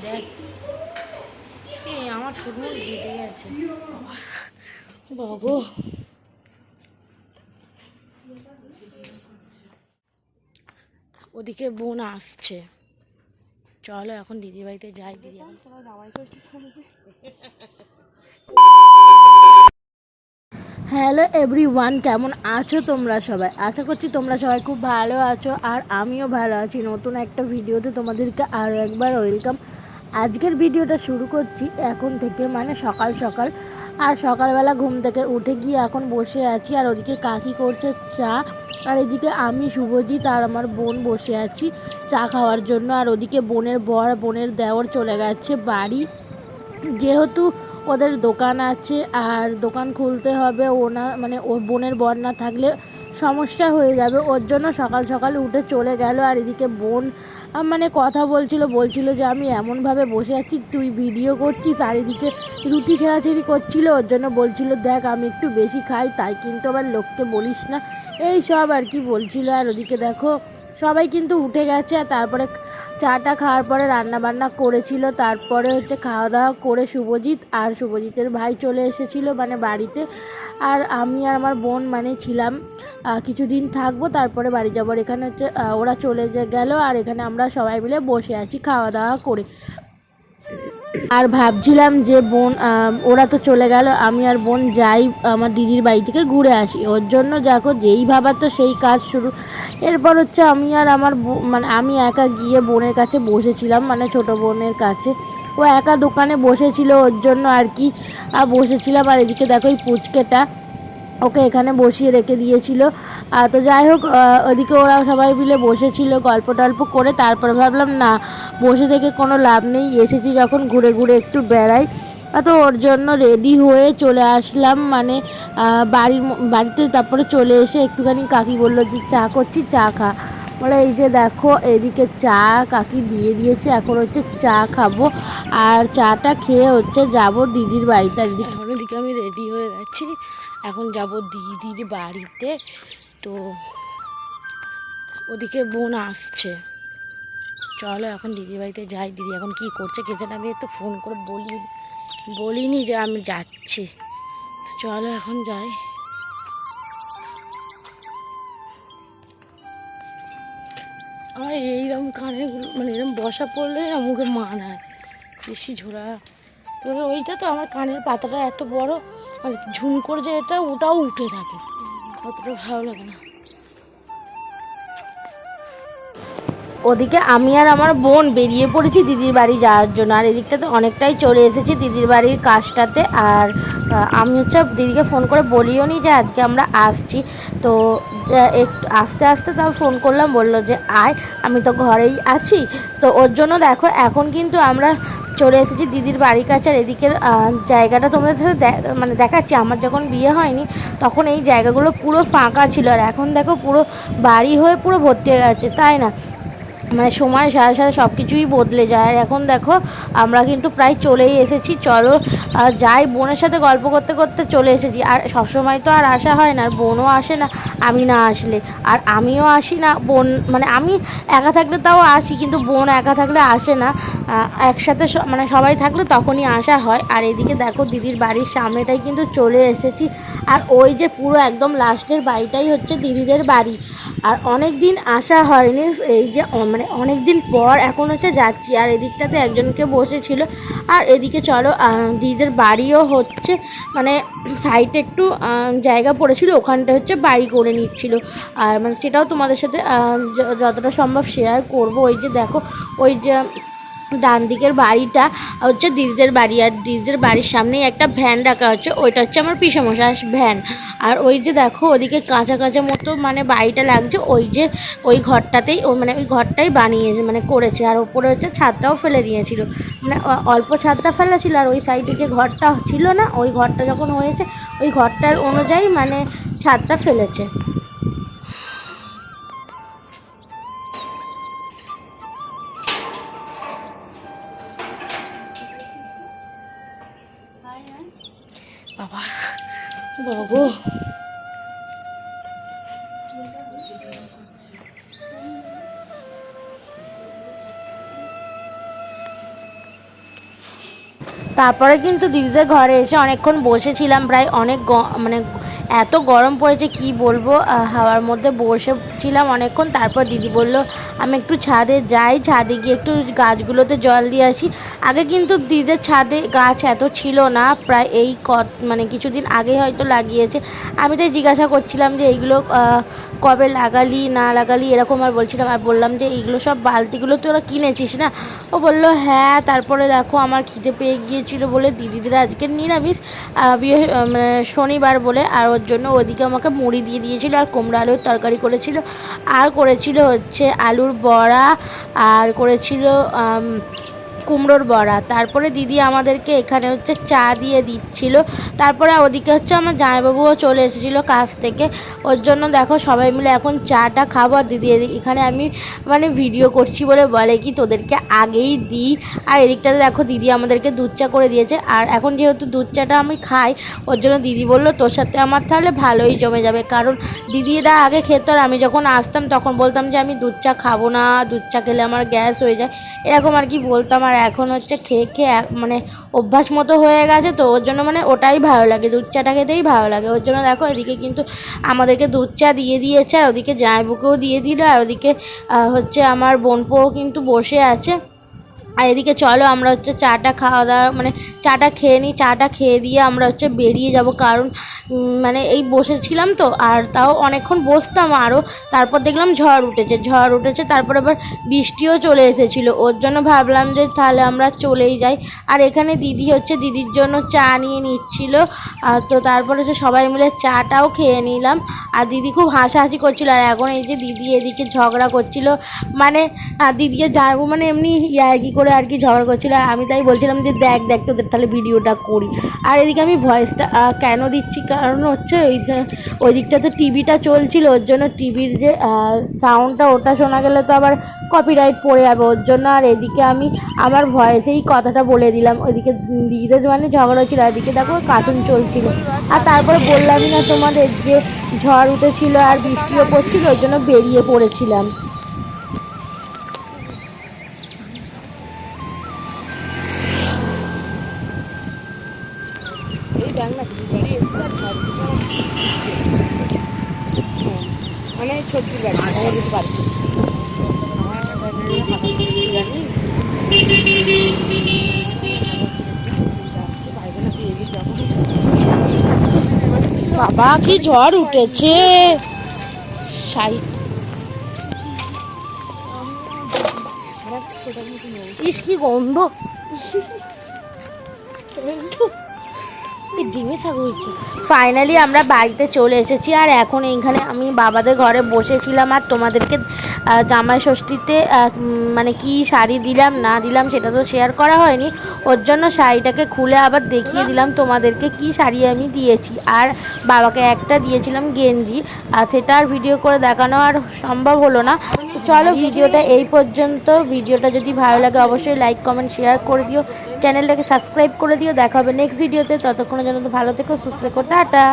দেখ এই আমার ঠোঁটমুখ কেটে গেছে বাবু। ওদিকে বোন আসছে, চলো এখন দিদির বাড়িতে যাই। দিদি এখন সবাই জামাই ষষ্ঠী। হ্যালো এভরিওয়ান, কেমন আছো তোমরা সবাই? আশা করছি তোমরা সবাই খুব ভালো আছো, আর আমিও ভালো আছি। নতুন একটা ভিডিওতে তোমাদেরকে আরও একবার ওয়েলকাম। আজকের ভিডিওটা শুরু করছি এখন থেকে, মানে সকাল সকাল। আর সকালবেলা ঘুম থেকে উঠে গিয়ে এখন বসে আছি, আর ওদিকে কাকি করছে চা, আর এদিকে আমি শুভজিৎ আর আমার বোন বসে আছি চা খাওয়ার জন্য। আর ওদিকে বোনের বর বোনের দেওর চলে গেছে বাড়ি, যেহেতু ওদের দোকান আছে আর দোকান খুলতে হবে। ওনা মানে ওর বোনের বর না থাকলে সমস্যা হয়ে যাবে, ওর জন্য সকাল সকাল উঠে চলে গেল। আর এদিকে বোন মানে কথা বলছিল যে আমি এমনভাবে বসে আছি, তুই ভিডিও করছিস। আর এদিকে রুটি ছেঁড়াছেড়ি করছিল, ওর জন্য বলছিল দেখ আমি একটু বেশি খাই, তাই কিন্তু আবার লোককে বলিস না, এই সব আর কি বলছিল। আর ওদিকে দেখো সবাই কিন্তু উঠে গেছে, আর তারপরে চাটা খাওয়ার পরে রান্না বান্না করেছিল। তারপরে হচ্ছে খাওয়া দাওয়া করে শুভজিৎ আর শুভজিতের ভাই চলে এসেছিলো মানে বাড়িতে। আর আমি আর আমার বোন মানে ছিলাম কিছুদিন থাকবো, তারপরে বাড়ি যাবো। এখানে হচ্ছে ওরা চলে গেল, আর এখানে আমরা সবাই মিলে বসে আছি খাওয়া দাওয়া করে। আর ভাবছিলাম যে বোন ওরা তো চলে গেল, আমি আর বোন যাই আমার দিদির বাড়ি থেকে ঘুরে আসি। ওর জন্য দেখো যেই ভাবার তো সেই কাজ শুরু। এরপর হচ্ছে আমি আর আমার মানে আমি একা গিয়ে বোনের কাছে বসেছিলাম, মানে ছোট বোনের কাছে। ও একা দোকানে বসেছিল, ওর জন্য আর কি বসেছিলাম। আর এদিকে দেখো এই পুচকেটা, ওকে এখানে বসিয়ে রেখে দিয়েছিল। তো যাই হোক, ওদিকে ওরা সবাই মিলে বসেছিল গল্প টল্প করে। তারপরে ভাবলাম না, বসে থেকে কোনো লাভ নেই, এসেছি যখন ঘুরে ঘুরে একটু বেড়াই। তো ওর জন্য রেডি হয়ে চলে আসলাম মানে বাড়িতে। তারপরে চলে এসে একটুখানি কাকি বললো যে চা করছি, চা খা। বলে এই যে দেখো এদিকে চা কাকি দিয়ে দিয়েছে, এখন হচ্ছে চা খাবো। আর চাটা খেয়ে হচ্ছে যাব দিদির বাড়িতে। আর এদিকে আমি রেডি হয়ে গেছি, এখন যাব দিদির বাড়িতে। তো ওদিকে বোন আসছে, চলো এখন দিদির বাড়িতে যাই। দিদি এখন কি করছে কে জানে, আমি একটু ফোন করে বলিনি যে আমি যাচ্ছি। তো চলো এখন যাই। আমার এইরকম কানে মানে এরকম বসা পড়লে না মুখে মানায় বেশি ঝোড়া। তো ওইটা তো আমার কানের পাতাটা এত বড়, মানে ঝুমকোর যে এটা ওটাও উঠে থাকে, অতটা ভালো লাগে না। ওদিকে আমি আর আমার বোন বেরিয়ে পড়েছি দিদির বাড়ি যাওয়ার জন্য। আর এদিকটাতে অনেকটাই চলে এসেছি দিদির বাড়ির কাজটাতে। আর আমি হচ্ছে দিদিকে ফোন করে বলিও নি যে আজকে আমরা আসছি। তো একটু আস্তে আস্তে তাও ফোন করলাম, বললো যে আয়, আমি তো ঘরেই আছি। তো ওর জন্য দেখো এখন কিন্তু আমরা চলে এসেছি দিদির বাড়ির কাছে। আর এদিকের জায়গাটা তোমাদের সাথে মানে দেখাচ্ছি। আমার যখন বিয়ে হয়নি তখন এই জায়গাগুলো পুরো ফাঁকা ছিল, আর এখন দেখো পুরো বাড়ি হয়ে পুরো ভর্তি হয়ে গেছে, তাই না? মানে সময়ের সাথে সাথে সব কিছুই বদলে যায়। আর এখন দেখো আমরা কিন্তু প্রায় চলেই এসেছি, চলো যাই। বোনের সাথে গল্প করতে করতে চলে এসেছি। আর সবসময় তো আর আসা হয় না, আর বোনও আসে না আমি না আসলে, আর আমিও আসি না। বোন মানে আমি একা থাকলে তাও আসি, কিন্তু বোন একা থাকলে আসে না। একসাথে মানে সবাই থাকলে তখনই আসা হয়। আর এদিকে দেখো দিদির বাড়ির সামনেটাই কিন্তু চলে এসেছি। আর ওই যে পুরো একদম লাস্টের বাড়িটাই হচ্ছে দিদিদের বাড়ি। আর অনেক দিন আসা হয়নি, এই যে মানে অনেক দিন পর এখন হচ্ছে যাচ্ছি। আর এদিকটাতে একজনকে বসেছিল। আর এদিকে চলো দিদিদের বাড়িও হচ্ছে মানে সাইডে একটু জায়গা পড়েছিল, ওখানটা হচ্ছে বাড়ি করে নিচ্ছিল। আর মানে সেটাও তোমাদের সাথে যতটা সম্ভব শেয়ার করব। ওই যে দেখো ওই যে ডান দিকের বাড়িটা হচ্ছে দিদিদের বাড়ি, আর দিদিদের বাড়ির সামনেই একটা ভ্যান রাখা হচ্ছে, ওইটা হচ্ছে আমার পিসেমশাই ভ্যান। আর ওই যে দেখো ওদিকে কাঁচা কাঁচা মতো মানে বাড়িটা লাগছে, ওই যে ওই ঘরটাতেই ও মানে ওই ঘরটাই বানিয়েছে মানে করেছে। আর ওপরে হচ্ছে ছাদটাও ফেলে দিয়েছিল, মানে অল্প ছাদটা ফেলা ছিল। আর ওই সাইডে যে ঘরটা ছিল না, ওই ঘরটা যখন হয়েছে ওই ঘরটার অনুযায়ী মানে ছাদটা ফেলেছে। বাবা বাবু তারপরে কিন্তু দিদিদের ঘরে এসে অনেকক্ষণ বসেছিলাম, প্রায় অনেক মানে এত গরম পড়েছে কি বলবো, হাওয়ার মধ্যে বসেছিলাম অনেকক্ষণ। তারপর দিদি বলল আমি একটু ছাদে যাই, ছাদে গিয়ে একটু গাছগুলোতে জল দিয়ে আসি। আগে কিন্তু দিদিদের ছাদে গাছ এত ছিল না, প্রায় এই মানে কিছুদিন আগেই হয়তো লাগিয়েছে। আমি তাই জিজ্ঞাসা করছিলাম যে এইগুলো কবে লাগালি না লাগালি এরকম, আর বলছিলাম, আর বললাম যে এইগুলো সব বালতিগুলো তো ওরা কিনেছিস না? ও বললো হ্যাঁ। তারপরে দেখো আমার খিদে পেয়ে গিয়েছিল বলে দিদিরা আজকে নিরামিষ, মানে শনিবার বলে, আর ওর জন্য ওদিকে আমাকে মুড়ি দিয়ে দিয়েছিল আর কুমড়ো আলুর তরকারি করেছিল, আর করেছিল হচ্ছে আলুর বড়া, আর করেছিল কুমড়োর বড়া। তারপরে দিদি আমাদেরকে এখানে হচ্ছে চা দিয়ে দিচ্ছিল। তারপরে ওদিকে হচ্ছে আমার জামাইবাবুও চলে এসেছিলো কাজ থেকে, ওর জন্য দেখো সবাই মিলে এখন চাটা খাবো। আর দিদি এখানে আমি মানে ভিডিও করছি বলে বলে কি তোদেরকে আগেই দিই। আর এদিকটাতে দেখো দিদি আমাদেরকে দুধ চা করে দিয়েছে, আর এখন যেহেতু দুধ চাটা আমি খাই ওর জন্য দিদি বললো তোর সাথে আমার তাহলে ভালোই জমে যাবে, কারণ দিদিরা আগে খেত আর আমি যখন আসতাম তখন বলতাম যে আমি দুধ চা খাবো না, দুধ চা খেলে আমার গ্যাস হয়ে যায়, এরকম আর কি বলতাম। আর এখন হচ্ছে খেয়ে খেয়ে মানে অভ্যাস মতো হয়ে গেছে, তো ওর জন্য মানে ওটাই ভালো লাগে, দুধ চাটা খেতেই ভালো লাগে। ওর জন্য দেখো এদিকে কিন্তু আমাদেরকে দুধ চা দিয়ে দিয়েছে, আর ওদিকে জামাইবাবুকেও দিয়ে দিল, আর ওদিকে হচ্ছে আমার বোনপোও কিন্তু বসে আছে। আর এদিকে চলো আমরা হচ্ছে চাটা খাওয়া দাওয়া মানে চাটা খেয়ে নিই, চাটা খেয়ে দিয়ে আমরা হচ্ছে বেরিয়ে যাব, কারণ মানে এই বসেছিলাম তো, আর তাও অনেকক্ষণ বসতাম আরও। তারপর দেখলাম ঝড় উঠেছে, তারপর আবার বৃষ্টিও চলে এসেছিলো, ওর জন্য ভাবলাম যে তাহলে আমরা চলেই যাই। আর এখানে দিদি হচ্ছে দিদির জন্য চা নিয়ে নিচ্ছিল, তো তারপরে হচ্ছে সবাই মিলে চাটাও খেয়ে নিলাম। আর দিদি খুব হাসাহাসি করছিল, আর এখন এই যে দিদি এদিকে ঝগড়া করছিল, মানে দিদিকে যাবো মানে এমনি ইয়ার্কি করে আর কি ঝগড়া করছিল। আর আমি তাই বলছিলাম যে দেখ তোদের তাহলে ভিডিওটা করি। আর এদিকে আমি ভয়েসটা কেন দিচ্ছি, কারণ হচ্ছে ওই দিকটাতে টিভিটা চলছিল, ওর জন্য টিভির যে সাউন্ডটা ওটা শোনা গেলে তো আবার কপিরাইট পড়ে যাবে, ওর জন্য। আর এদিকে আমি আমার ভয়েসেই কথাটা বলে দিলাম, ওইদিকে দিদিদের মানে ঝগড়া হচ্ছিল, এদিকে দেখো কার্টুন চলছিল। আর তারপরে বললামই না তোমাদের যে ঝড় উঠেছিল আর বৃষ্টিও পড়ছিল, ওর জন্য বেরিয়ে পড়েছিলাম। এই দেখ না গাড়ি এসছে আর ঝড় উঠেছে, মানে ছোট্ট গাড়ি ভেঙে যেতে পারে। বাবা কি ঝড় উঠেছে, ইস কি গন্ধ, ফাইনালি আমরা বাড়িতে চলে এসেছি। আর এখন এইখানে আমি বাবাদের ঘরে বসেছিলাম, আর তোমাদেরকে জামাই ষষ্ঠীতে মানে কি শাড়ি দিলাম না দিলাম সেটা তো শেয়ার করা হয়নি, ওর জন্য শাড়িটাকে খুলে আবার দেখিয়ে দিলাম তোমাদেরকে কি শাড়ি আমি দিয়েছি। আর বাবাকে একটা দিয়েছিলাম গেঞ্জি, আর সেটা আর ভিডিও করে দেখানো আর সম্ভব হলো না। চলো ভিডিওটা এই পর্যন্ত। ভিডিওটা যদি ভালো লাগে অবশ্যই লাইক কমেন্ট শেয়ার করে দিও, চ্যানেলটাকে সাবস্ক্রাইব করে দিও। দেখা হবে নেক্সট ভিডিওতে, ততক্ষণের জন্য তো ভালো থেকো, সুস্থ থেকো, টাটা।